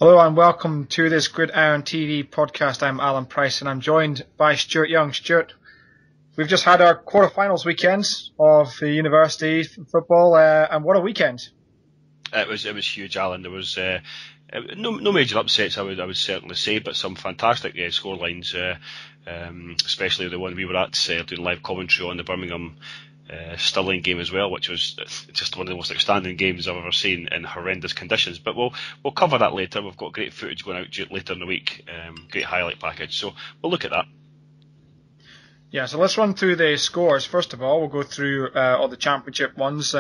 Hello and welcome to this Gridiron TV podcast. I'm Alan Price and I'm joined by Stuart Young. Stuart, we've just had our quarterfinals weekends of the university football, and what a weekend! It was huge, Alan. There was no major upsets, I would certainly say, but some fantastic scorelines, especially the one we were at doing live commentary on, the Birmingham Stirling game as well, which was just one of the most outstanding games I've ever seen in horrendous conditions. But we'll cover that later. We've got great footage going out later in the week, great highlight package. So we'll look at that. Yeah, so let's run through the scores. First of all, we'll go through all the championship ones.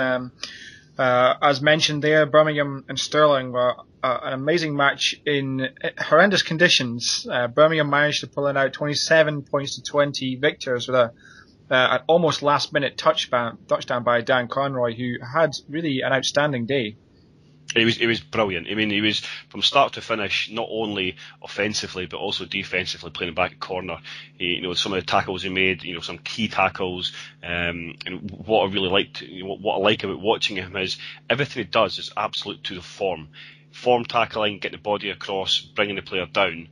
As mentioned there, Birmingham and Stirling were an amazing match in horrendous conditions. Birmingham managed to pull it out 27 points to 20 victors with an almost last-minute touchdown by Dan Conroy, who had really an outstanding day. It was brilliant. I mean, he was from start to finish, not only offensively but also defensively, playing back corner. Some of the tackles he made, some key tackles. And what I really liked, what I like about watching him is everything he does is absolute to the form tackling, getting the body across, bringing the player down.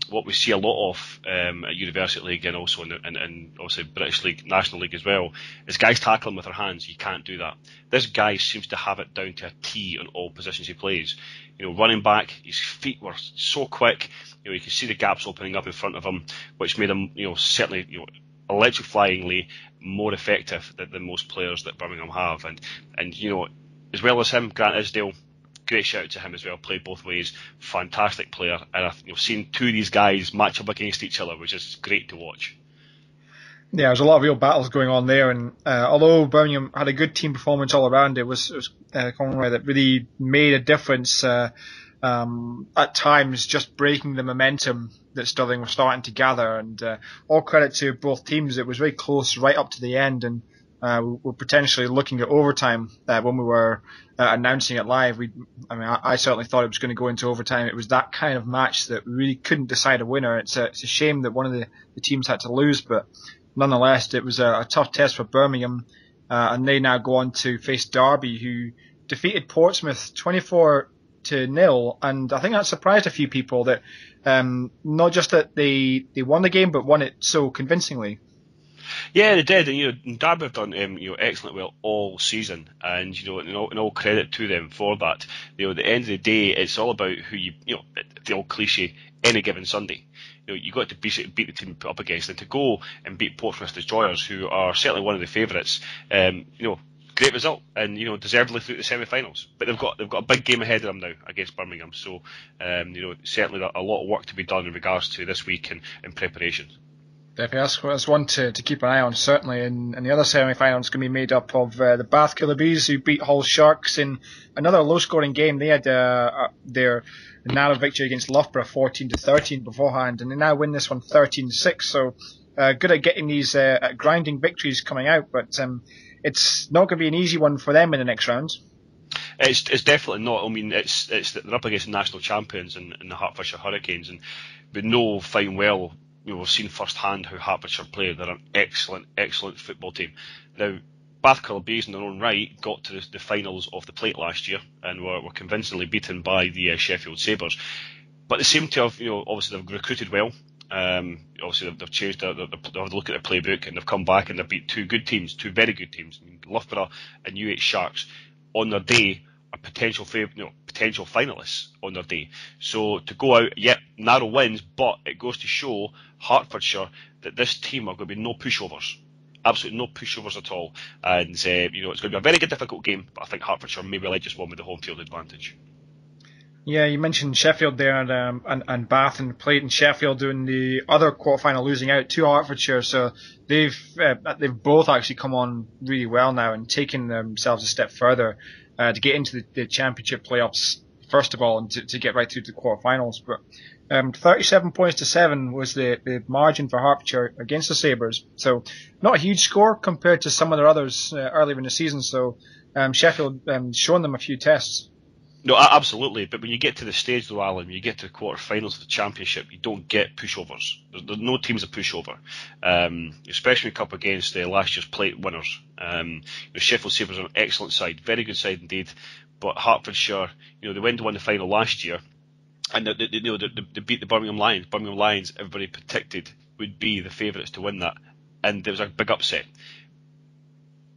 What we see a lot of at University League and also in obviously British League, National League as well, is guys tackling with their hands. You can't do that. This guy seems to have it down to a T on all positions he plays. Running back, his feet were so quick. You can see the gaps opening up in front of him, which made him, certainly, electrifyingly more effective than most players that Birmingham have. And as well as him, Grant Isdale. Great shout out to him as well. Played both ways. Fantastic player. And I've seen two of these guys match up against each other, which is great to watch. Yeah, there's a lot of real battles going on there. And although Birmingham had a good team performance all around, it was Conroy that really made a difference at times, just breaking the momentum that Stirling were starting to gather. And all credit to both teams. It was very close right up to the end. And we're potentially looking at overtime when we were announcing it live. I certainly thought it was going to go into overtime. It was that kind of match that we really couldn't decide a winner. It's a shame that one of the teams had to lose, but nonetheless, it was a tough test for Birmingham, and they now go on to face Derby, who defeated Portsmouth 24-0, and I think that surprised a few people that not just that they won the game, but won it so convincingly. Yeah, they did, and Derby have done excellent well all season, and and all credit to them for that. At the end of the day, it's all about who the old cliche, any given Sunday. You got to beat the team put up against, and to go and beat Portsmouth Destroyers, who are certainly one of the favourites. Great result, and deservedly through the semi-finals. But they've got a big game ahead of them now against Birmingham, so certainly a lot of work to be done in regards to this week in preparation. Definitely, that's one to keep an eye on, certainly. And the other semi-final is going to be made up of the Bath Killer Bees, who beat Hull Sharks in another low-scoring game. They had their narrow victory against Loughborough 14-13 beforehand, and they now win this one 13-6. So good at getting these grinding victories coming out, but it's not going to be an easy one for them in the next round. It's definitely not. I mean, they're up against the national champions in the Hertfordshire Hurricanes, and we know fine well. We've seen firsthand how Hertfordshire play. They're an excellent football team. Now, Bath Killer Bees in their own right got to the finals of the Plate last year and were convincingly beaten by the Sheffield Sabres. But they seem to have, obviously they've recruited well. Obviously they've changed, they've had a look at their playbook, and they've come back and they've beat two very good teams, Loughborough and UH Sharks on their day. Are potential finalists on their day. So to go out, narrow wins, but it goes to show Hertfordshire that this team are going to be no pushovers. Absolutely no pushovers at all. And it's going to be a very difficult game, but I think Hertfordshire may well just won with the home field advantage. Yeah, you mentioned Sheffield there and Bath and Plate, and Sheffield doing the other quarterfinal, losing out to Hertfordshire. So they've both actually come on really well now and taken themselves a step further to get into the championship playoffs first of all, and to get right through to the quarterfinals. But 37 points to 7 was the margin for Hertfordshire against the Sabres. So not a huge score compared to some of their others earlier in the season. So Sheffield showing them a few tests. No, absolutely. But when you get to the stage, though, Alan, when you get to the quarterfinals of the championship, you don't get pushovers. There's no team's a pushover, especially when you come up against last year's Plate winners. The Sheffield Sabres are an excellent side, very good side indeed. But Hertfordshire, they went to win the final last year. and they beat the Birmingham Lions. Birmingham Lions, everybody predicted would be the favourites to win that, and there was a big upset.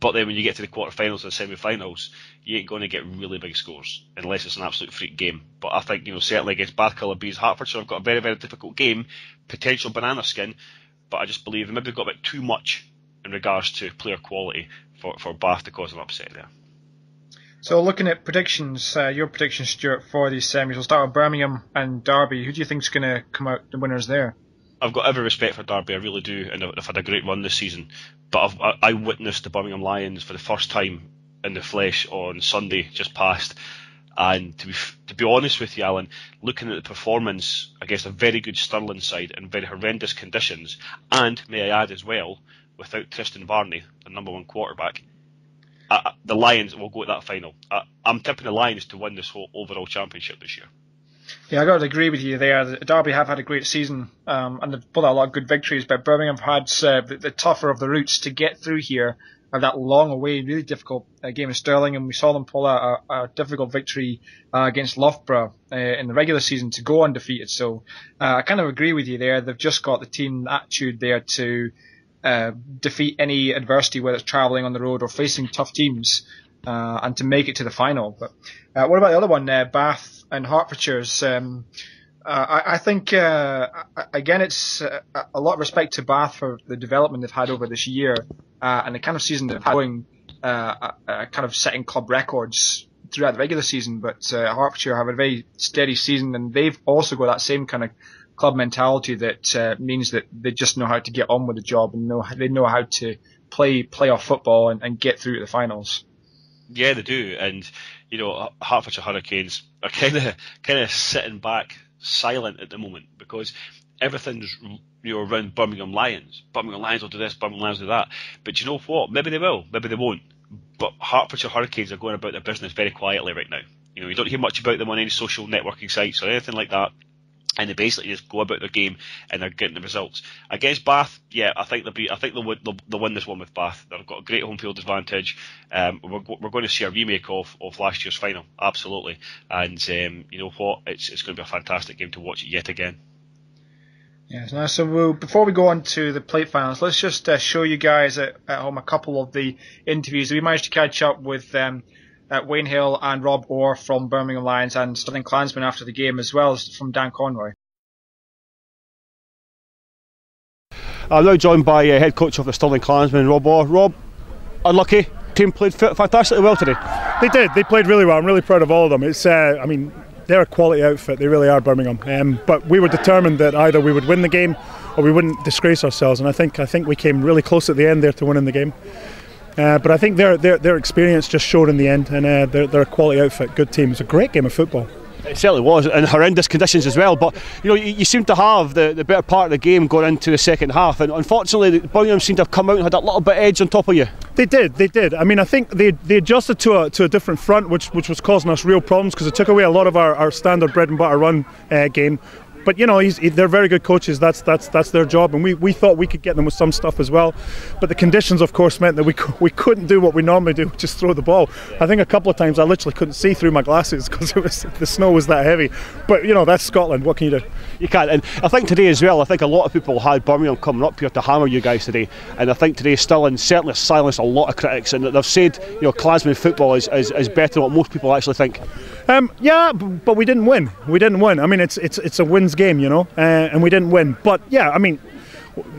But then when you get to the quarterfinals and semi-finals, you ain't going to get really big scores unless it's an absolute freak game. But I think, certainly against Bath Colour Bees, Hertfordshire have got a very, very difficult game, potential banana skin, but I just believe they maybe got a bit too much in regards to player quality for Bath to cause an upset there. So looking at predictions, your predictions, Stuart, for these semis, we'll start with Birmingham and Derby. Who do you think is going to come out the winners there? I've got every respect for Derby, I really do, and they've had a great run this season. But I witnessed the Birmingham Lions for the first time in the flesh on Sunday just past, and to be honest with you, Alan, looking at the performance against a very good Stirling side in very horrendous conditions, and may I add as well, without Tristan Varney, the number one quarterback, the Lions will go to that final. I'm tipping the Lions to win this whole overall championship this year. Yeah, I got to agree with you there. Derby have had a great season, and they've pulled out a lot of good victories, but Birmingham have had the tougher of the routes to get through here. That long away, really difficult game in Stirling, and we saw them pull out a difficult victory against Loughborough in the regular season to go undefeated. So I kind of agree with you there. They've just got the team attitude there to defeat any adversity, whether it's travelling on the road or facing tough teams, and to make it to the final. But what about the other one, Bath and Hertfordshire's? I think, again, it's a lot of respect to Bath for the development they've had over this year, and the kind of season they've had going, kind of setting club records throughout the regular season. But Hertfordshire have a very steady season, and they've also got that same kind of club mentality that means that they just know how to get on with the job and they know how to play playoff football and get through to the finals. Yeah, they do, and Hertfordshire Hurricanes are kind of sitting back, silent at the moment, because everything's around Birmingham Lions. Birmingham Lions will do this, Birmingham Lions will do that. But you know what? Maybe they will, maybe they won't. But Hertfordshire Hurricanes are going about their business very quietly right now. You don't hear much about them on any social networking sites or anything like that. And they basically just go about their game and they're getting the results. Against Bath, yeah, I think they'll win this one with Bath. They've got a great home field advantage. We're going to see a remake of last year's final, absolutely. And you know what? It's going to be a fantastic game to watch it yet again. Yes, nice. So before we go on to the plate finals, let's just show you guys at home a couple of the interviews. We managed to catch up with Wayne Hill and Rob Orr from Birmingham Lions and Stirling Klansman after the game, as well as from Dan Conroy. I'm now joined by head coach of the Stirling Klansman, Rob Orr. Rob, unlucky. Team played fantastically well today. They did. They played really well. I'm really proud of all of them. It's, they're a quality outfit. They really are, Birmingham. But we were determined that either we would win the game or we wouldn't disgrace ourselves. And I think we came really close at the end there to winning the game. But I think their experience just showed in the end, and they're a quality outfit, good team. It's a great game of football. It certainly was, in horrendous conditions as well. But you seem to have the better part of the game going into the second half, and unfortunately, Birmingham seemed to have come out and had that little bit of edge on top of you. They did. I mean, I think they adjusted to a different front, which was causing us real problems because it took away a lot of our standard bread and butter run game. But they're very good coaches. That's their job, and we thought we could get them with some stuff as well. But the conditions, of course, meant that we couldn't do what we normally do, just throw the ball. I think a couple of times I literally couldn't see through my glasses because the snow was that heavy. But that's Scotland. What can you do? You can't. And I think today as well, I think a lot of people had Birmingham coming up here to hammer you guys today. And I think today Stirling certainly silenced a lot of critics, and they've said Klansman football is better than what most people actually think. Yeah, but we didn't win. I mean, it's a wins game, and we didn't win. But yeah, I mean,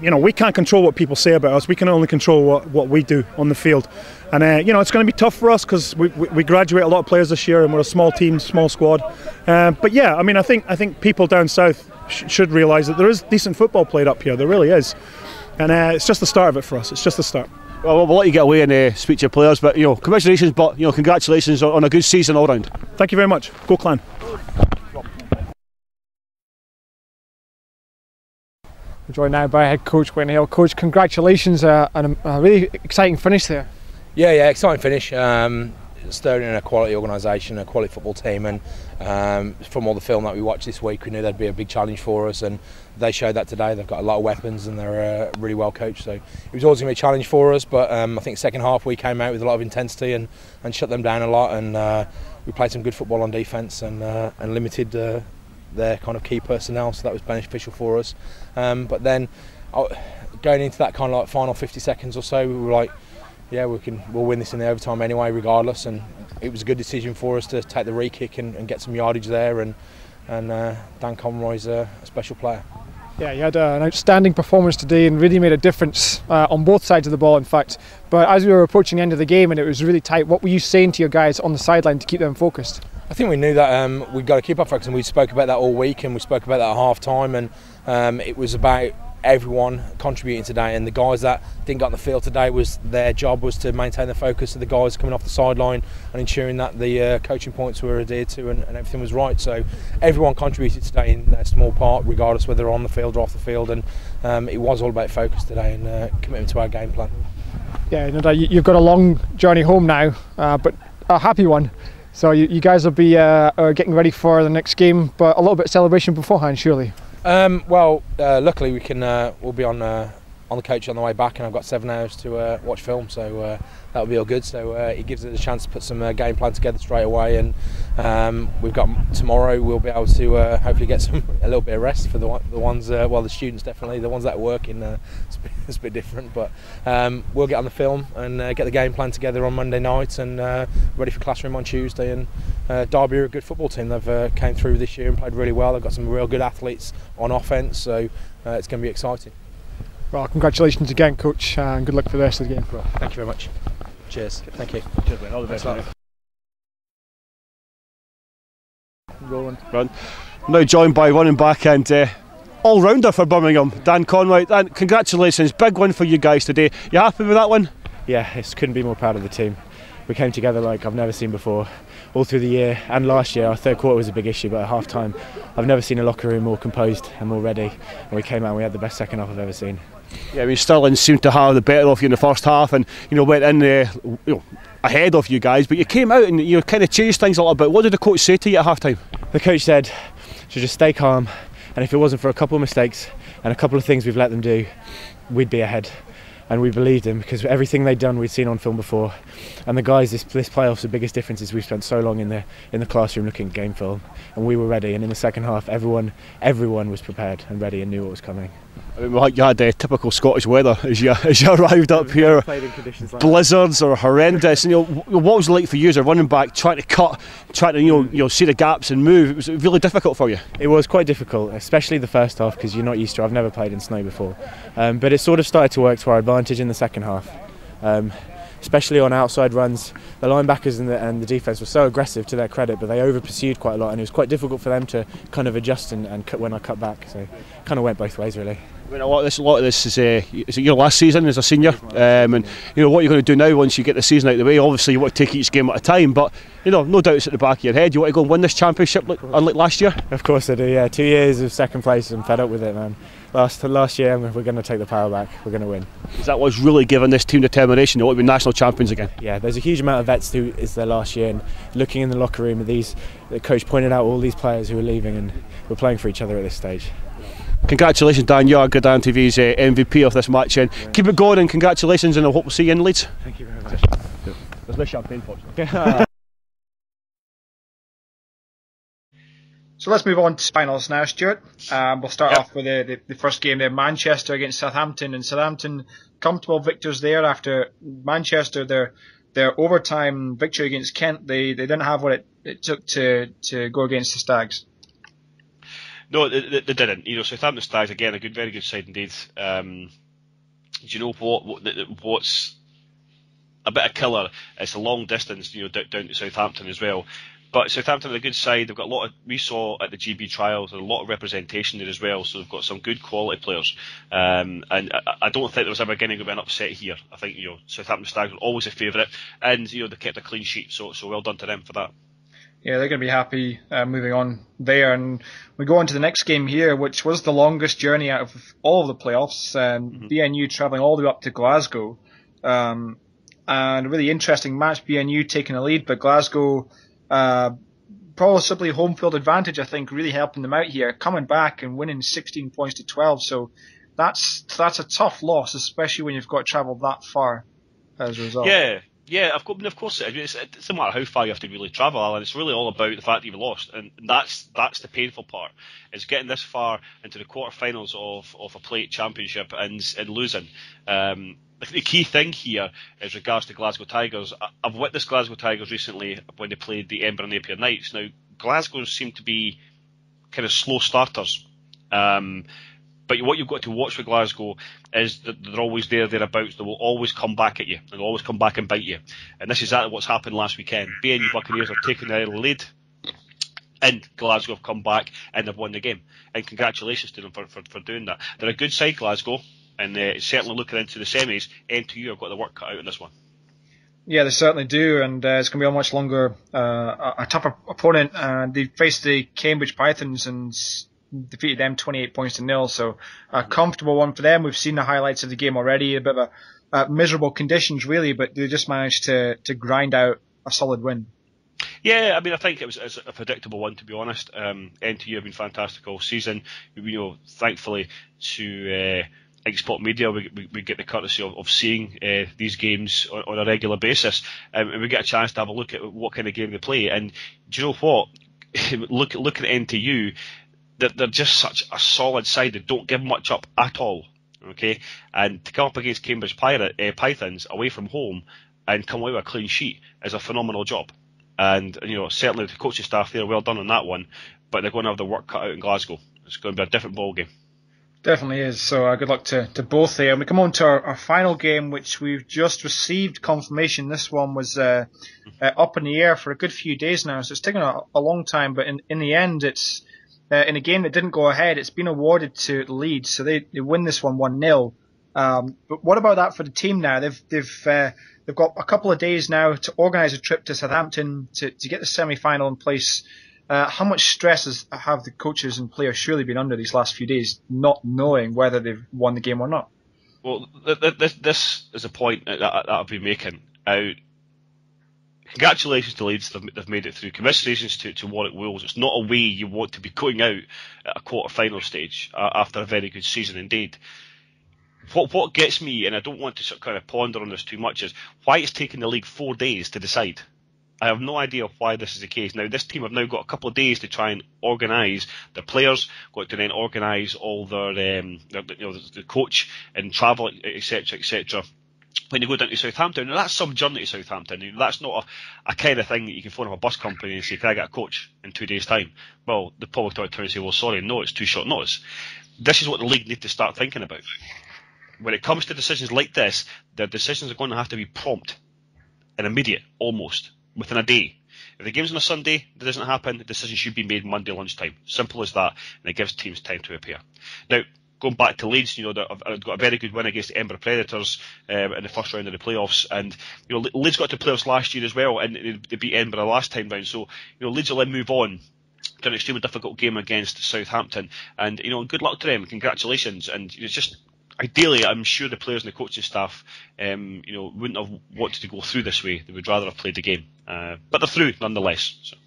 we can't control what people say about us. We can only control what we do on the field. And it's going to be tough for us because we graduate a lot of players this year, and we're a small team, small squad. But yeah, I mean, I think people down south should realise that there is decent football played up here. There really is, and it's just the start of it for us. It's just the start. Well, we'll let you get away and speak to your players, but congratulations, but congratulations on a good season all round. Thank you very much. Go Clan. We're joined now by head coach Wayne Hill. Coach, congratulations on a really exciting finish there. Yeah, exciting finish. Stirling in a quality organisation, a quality football team, and from all the film that we watched this week, we knew that'd be a big challenge for us, and they showed that today. They've got a lot of weapons and they're really well coached, so it was always going to be a challenge for us. But I think second half we came out with a lot of intensity and shut them down a lot, and we played some good football on defence and limited their kind of key personnel, so that was beneficial for us. But then going into that kind of like final 50 seconds or so, we were like, yeah, we'll win this in the overtime anyway, regardless. And it was a good decision for us to take the re-kick and get some yardage there. And Dan Conroy's a special player. Yeah, you had an outstanding performance today and really made a difference on both sides of the ball, in fact. But as we were approaching the end of the game and it was really tight, what were you saying to your guys on the sideline to keep them focused? I think we knew that we've got to keep our focus, and we spoke about that all week, and we spoke about that at half time, and it was about everyone contributing today, and the guys that didn't get on the field today, their job was to maintain the focus of the guys coming off the sideline and ensuring that the coaching points were adhered to and everything was right. So everyone contributed today in their small part, regardless whether they're on the field or off the field, and it was all about focus today and commitment to our game plan. Yeah, you've got a long journey home now, but a happy one. So you guys will be getting ready for the next game, but a little bit of celebration beforehand, surely. Luckily we'll be on the coach on the way back, and I've got 7 hours to watch film, so that'll be all good. So it gives us a chance to put some game plan together straight away, and we've got tomorrow. We'll be able to hopefully get a little bit of rest for the ones, the students definitely. The ones that are working, it's a bit different, but we'll get on the film and get the game plan together on Monday night, and ready for classroom on Tuesday. And Derby are a good football team. They've came through this year and played really well. They've got some real good athletes on offence, so it's going to be exciting. Well, congratulations again, coach, and good luck for the rest of the game. Well, thank you very much. Cheers. Thank you. Cheers, mate. All the best. Rolling. Run. Now joined by running back and all-rounder for Birmingham, Dan Conroy. Dan, congratulations, big win for you guys today. You happy with that one? Yeah, I couldn't be more proud of the team. We came together like I've never seen before, all through the year and last year. Our third quarter was a big issue, but at half time I've never seen a locker room more composed and more ready, and we came out and we had the best second half I've ever seen. Yeah, I mean, Stirling seemed to have the better of you in the first half, and went in ahead of you guys, but you came out and you kind of changed things a little bit. What did the coach say to you at half time? The coach said to just stay calm, and if it wasn't for a couple of mistakes and a couple of things we've let them do, we'd be ahead. And we believed him because everything they'd done we'd seen on film before. And the guys, this playoffs, the biggest difference is we've spent so long in the classroom looking at game film, and we were ready. And in the second half, everyone was prepared and ready and knew what was coming. I mean, you had typical Scottish weather as you arrived up here. Played in conditions like blizzards or horrendous. And, what was it like for you as a running back, trying to cut, trying to see the gaps and move? It was really difficult for you. It was quite difficult, especially the first half, because you're not used to. I've never played in snow before, but it sort of started to work to our advantage in the second half. Especially on outside runs, the linebackers and the defence were so aggressive, to their credit, but they over pursued quite a lot, and it was quite difficult for them to kind of adjust and cut when I cut back. So it kind of went both ways really. I mean, a lot of this is it your last season as a senior, and what you're going to do now once you get the season out of the way. Obviously, you want to take each game at a time, but no doubt it's at the back of your head. You want to go and win this championship unlike last year. Of course I do. Yeah, 2 years of second place. I'm fed up with it, man. Last year, we're going to take the power back. We're going to win. Is that what's really given this team determination? They want to be national champions again. Yeah, there's a huge amount of vets who is their last year, and looking in the locker room, the coach pointed out all these players who are leaving, and we're playing for each other at this stage. Congratulations, Dan. You are Gridiron TV's MVP of this match, and keep it going. And congratulations, and I hope we'll see you in Leeds. Thank you very much. There's no champagne, fortunately. So let's move on to finals now, Stuart. We'll start off with the first game there, Manchester against Southampton, and Southampton comfortable victors there after Manchester their overtime victory against Kent. They didn't have what it took to go against the Stags. No, they didn't. Southampton Stags again, very good side indeed. Do you know what's a bit of killer? It's a long distance, down to Southampton as well. But Southampton are a good side. They've got we saw at the GB trials, there's a lot of representation there as well. So they've got some good quality players. And I don't think there was ever going to be an upset here. I think Southampton Stags were always a favourite, and they kept a clean sheet. So well done to them for that. Yeah, they're going to be happy moving on there. And we go on to the next game here, which was the longest journey out of all of the playoffs. BNU travelling all the way up to Glasgow. And a really interesting match, BNU taking the lead, but Glasgow, possibly home field advantage, I think, really helping them out here, coming back and winning 16 points to 12. So that's a tough loss, especially when you've got to travel that far as a result. Yeah, of course it is. It doesn't matter how far you have to really travel, Alan. It's really all about the fact that you've lost, and that's the painful part. Is getting this far into the quarterfinals of a plate championship and losing. The key thing here is regards to Glasgow Tigers. I've witnessed Glasgow Tigers recently when they played the Edinburgh Napier Knights. Now, Glasgow seem to be kind of slow starters. But what you've got to watch with Glasgow is that they're always thereabouts. They will always come back at you. They'll always come back and bite you. And this is exactly what's happened last weekend. BNU Buccaneers have taken the lead, and Glasgow have come back and they've won the game. And congratulations to them for doing that. They're a good side, Glasgow, and certainly looking into the semis. NTU have got the work cut out in this one. Yeah, they certainly do, and it's going to be a much longer, a tougher opponent. They faced the Cambridge Pythons and defeated them 28 points to 0, so a comfortable one for them. We've seen the highlights of the game already, a bit of miserable conditions really, but they just managed to grind out a solid win. Yeah, I mean, I think it was a predictable one, to be honest. NTU have been fantastic all season. Thankfully to Export Media, we get the courtesy of seeing these games on a regular basis, and we get a chance to have a look at what kind of game they play. And do you know what? look at NTU. They're just such a solid side. They don't give much up at all. Okay, and to come up against Cambridge Pythons away from home and come away with a clean sheet is a phenomenal job. And certainly the coaching staff there, well done on that one. But they're going to have the work cut out in Glasgow. It's going to be a different ball game. Definitely is. So good luck to both there. And we come on to our final game, which we've just received confirmation. This one was up in the air for a good few days now, so it's taken a long time. But in the end, it's in a game that didn't go ahead. It's been awarded to Leeds, so they win this one 1-0. But what about that for the team now? They've got a couple of days now to organise a trip to Southampton to get the semi-final in place. How much stress have the coaches and players surely been under these last few days, not knowing whether they've won the game or not? Well, this is a point that I've been making. Congratulations to Leeds, they've made it through. Commiserations to Warwick Wolves. It's not a way you want to be going out at a quarter-final stage after a very good season indeed. What gets me, and I don't want to sort of kind of ponder on this too much, is why it's taken the league 4 days to decide. I have no idea why this is the case. Now, this team have now got a couple of days to try and organise the players, got to then organise all their the coach and travel, etc., etc. When you go down to Southampton, now that's some journey to Southampton. That's not a kind of thing that you can phone up a bus company and say, "Can I get a coach in 2 days' time?" Well, the public turn and say, "Well, sorry, no, it's too short notice." This is what the league need to start thinking about. When it comes to decisions like this, their decisions are going to have to be prompt and immediate, almost within a day. If the game's on a Sunday, that doesn't happen, the decision should be made Monday lunchtime. Simple as that, and it gives teams time to prepare. Now, going back to Leeds, they've got a very good win against the Edinburgh Predators in the first round of the playoffs, and Leeds got to playoffs last year as well, and they beat Edinburgh last time round. So Leeds will then move on to an extremely difficult game against Southampton, and good luck to them, congratulations, and it's just. Ideally, I'm sure the players and the coaching staff, wouldn't have wanted to go through this way. They would rather have played the game, but they're through nonetheless. So.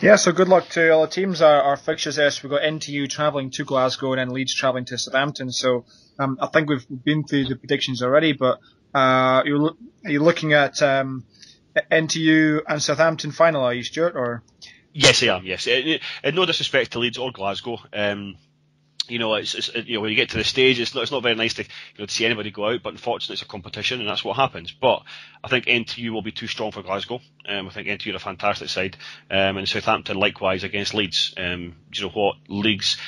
Yeah, so good luck to all the teams. Our fixtures there, so we've got NTU travelling to Glasgow and then Leeds travelling to Southampton. So I think we've been through the predictions already, but are you looking at NTU and Southampton final, are you, Stuart? Or? Yes, I am. Yes, and no disrespect to Leeds or Glasgow. It's when you get to the stage, it's not very nice to see anybody go out, but unfortunately it's a competition and that's what happens. But I think NTU will be too strong for Glasgow. I think NTU are a fantastic side, and Southampton likewise against Leeds. Do you know what? Leeds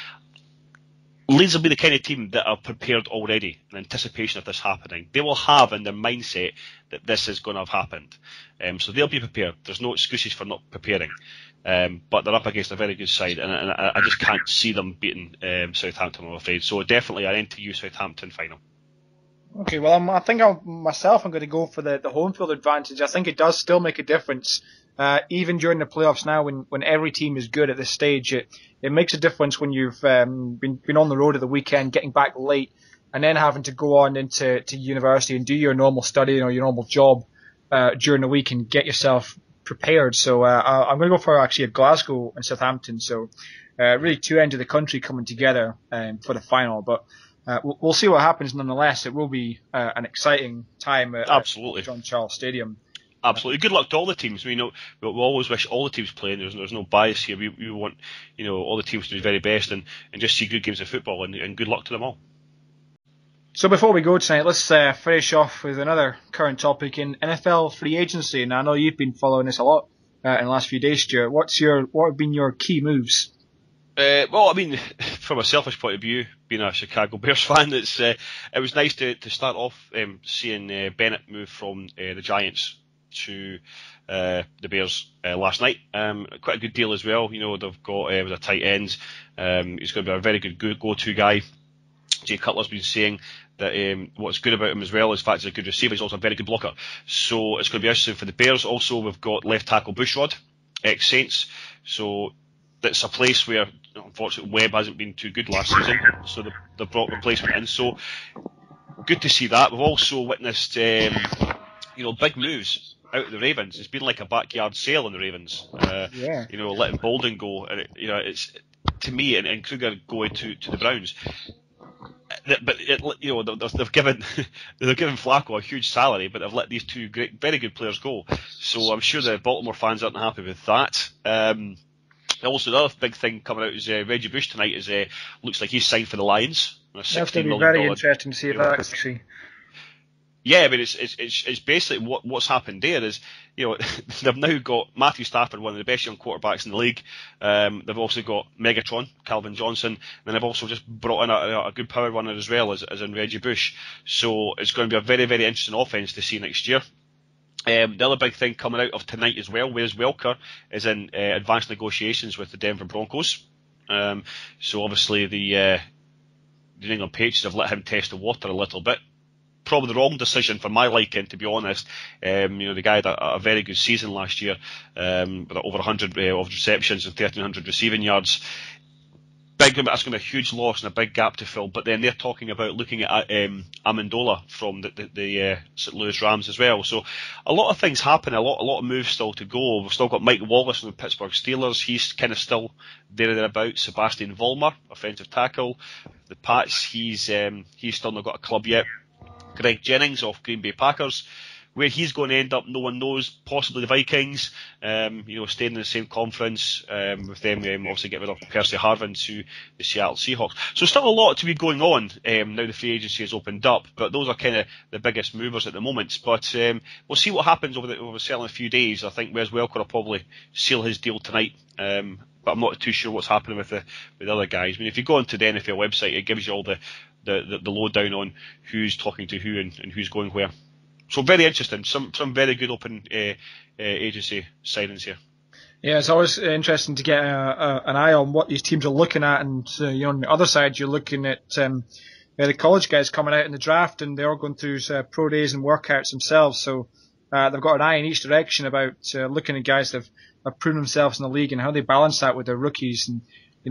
will be the kind of team that are prepared already in anticipation of this happening. They will have in their mindset that this is going to have happened, so they'll be prepared. There's no excuses for not preparing. But they're up against a very good side, and I just can't see them beating Southampton, I'm afraid. So definitely an NTU Southampton final. Okay, well, I think I'm going to go for the home field advantage. I think it does still make a difference, even during the playoffs now, when every team is good at this stage. It makes a difference when you've been on the road at the weekend, getting back late, and then having to go on into university and do your normal study or your normal job during the week and get yourself prepared. So I'm going to go for actually a Glasgow and Southampton. So really two ends of the country coming together for the final. But we'll see what happens nonetheless. It will be an exciting time at John Charles Stadium. Absolutely. Good luck to all the teams. We always wish all the teams playing. There's no bias here. We want, all the teams to do the very best and just see good games of football and good luck to them all. So before we go tonight, let's finish off with another current topic in NFL free agency. And I know you've been following this a lot in the last few days, Stuart. What have been your key moves? From a selfish point of view, being a Chicago Bears fan, it was nice to start off seeing Bennett move from the Giants to the Bears last night. Quite a good deal as well. They've got with a tight end. He's going to be a very good go-to guy. Jay Cutler's been saying that what's good about him as well is the fact he's a good receiver. He's also a very good blocker. So it's going to be interesting for the Bears. Also, we've got left tackle Bushrod, ex-Saints. So that's a place where, unfortunately, Webb hasn't been too good last season. So they've brought replacement in. So good to see that. We've also witnessed, big moves out of the Ravens. It's been like a backyard sale in the Ravens. Letting Bolden go, and it's to me, and Kruger going to the Browns. But they've given Flacco a huge salary, but they've let these two very good players go. So I'm sure the Baltimore fans aren't happy with that. Also, another big thing coming out is Reggie Bush tonight. Looks like he's signed for the Lions. That's going to be very interesting to see if that actually. Yeah, it's basically what's happened there is, they've now got Matthew Stafford, one of the best young quarterbacks in the league. They've also got Megatron, Calvin Johnson, and they've also just brought in a good power runner as well as in Reggie Bush. So it's going to be a very, very interesting offense to see next year. The other big thing coming out of tonight as well, Wes Welker is in advanced negotiations with the Denver Broncos. So obviously the New England Patriots have let him test the water a little bit. Probably the wrong decision for my liking, to be honest. The guy had a very good season last year, with over 100 of receptions and 1,300 receiving yards. That's going to be a huge loss and a big gap to fill. But then they're talking about looking at Amendola from the St. Louis Rams as well. So a lot of things happen, a lot of moves still to go. We've still got Mike Wallace from the Pittsburgh Steelers. He's kind of still thereabouts. Sebastian Vollmer, offensive tackle. The Pats, he's still not got a club yet. Greg Jennings of Green Bay Packers. Where he's going to end up, no one knows. Possibly the Vikings, staying in the same conference with them. Obviously get rid of Percy Harvin to the Seattle Seahawks. So still a lot to be going on now the free agency has opened up. But those are kind of the biggest movers at the moment. But we'll see what happens over a few days. I think Wes Welker will probably seal his deal tonight. But I'm not too sure what's happening with the other guys. I mean, if you go onto the NFL website, it gives you all the lowdown on who's talking to who and who's going where. So very interesting. Some very good open agency signings here. Yeah, it's always interesting to get an eye on what these teams are looking at, and on the other side, you're looking at the college guys coming out in the draft, and they're all going through pro days and workouts themselves. So they've got an eye in each direction about looking at guys that have proven themselves in the league and how they balance that with their rookies, and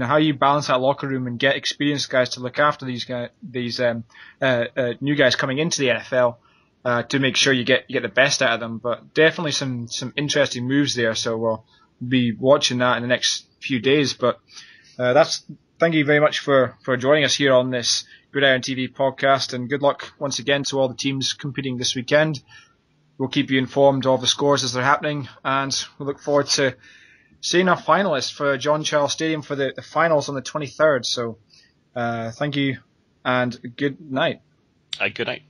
how you balance that locker room and get experienced guys to look after these new guys coming into the NFL. To make sure you get the best out of them. But definitely some interesting moves there, so we'll be watching that in the next few days. But thank you very much for joining us here on this Gridiron TV podcast, and good luck once again to all the teams competing this weekend. We'll keep you informed of the scores as they're happening, and we look forward to seeing our finalists for John Charles Stadium for the finals on the 23rd. So thank you and good night. Good night.